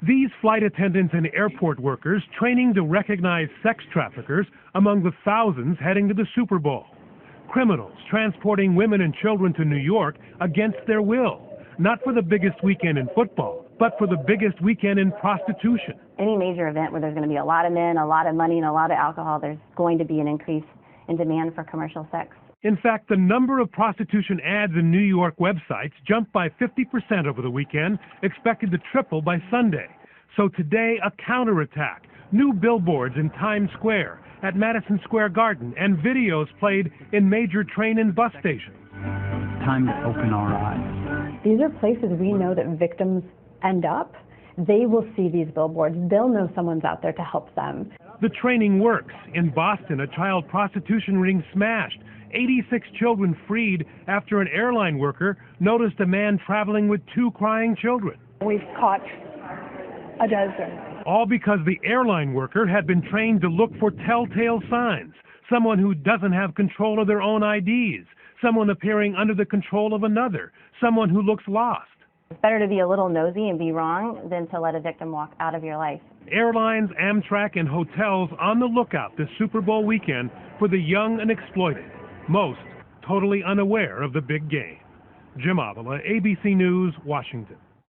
These flight attendants and airport workers training to recognize sex traffickers among the thousands heading to the Super Bowl. Criminals transporting women and children to New York against their will, not for the biggest weekend in football, but for the biggest weekend in prostitution. Any major event where there's going to be a lot of men, a lot of money, and a lot of alcohol, there's going to be an increase in demand for commercial sex. In fact, the number of prostitution ads in New York websites jumped by 50% over the weekend, expected to triple by Sunday. So today, a counterattack. New billboards in Times Square, at Madison Square Garden, and videos played in major train and bus stations. Time to open our eyes. These are places we know that victims end up. They will see these billboards. They'll know someone's out there to help them. The training works. In Boston, a child prostitution ring smashed. 86 children freed after an airline worker noticed a man traveling with 2 crying children. We've caught a dozen. All because the airline worker had been trained to look for telltale signs. Someone who doesn't have control of their own IDs. Someone appearing under the control of another. Someone who looks lost. It's better to be a little nosy and be wrong than to let a victim walk out of your life. Airlines, Amtrak, and hotels on the lookout this Super Bowl weekend for the young and exploited. Most totally unaware of the big game. Jim Avila, ABC News, Washington.